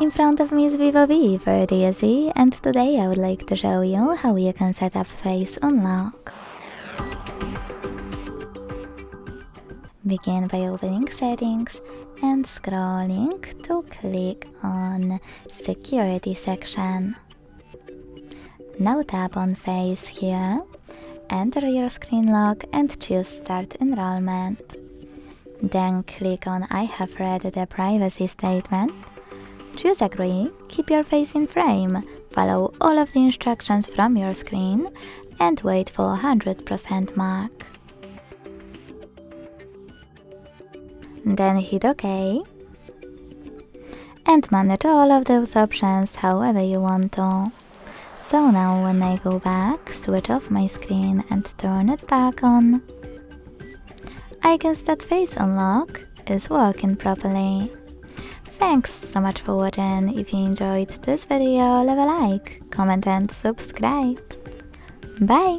In front of me is VIVO V40 SE, and today I would like to show you how you can set up Face Unlock. Begin by opening Settings and scrolling to click on Security section. Now tap on Face here, enter your screen lock and choose Start Enrollment. Then click on I have read the privacy statement. Choose Agree, keep your face in frame, follow all of the instructions from your screen, and wait for 100% mark. Then hit OK, and manage all of those options however you want to. So now when I go back, switch off my screen and turn it back on, I guess that Face Unlock is working properly. Thanks so much for watching. If you enjoyed this video, leave a like, comment and subscribe. Bye!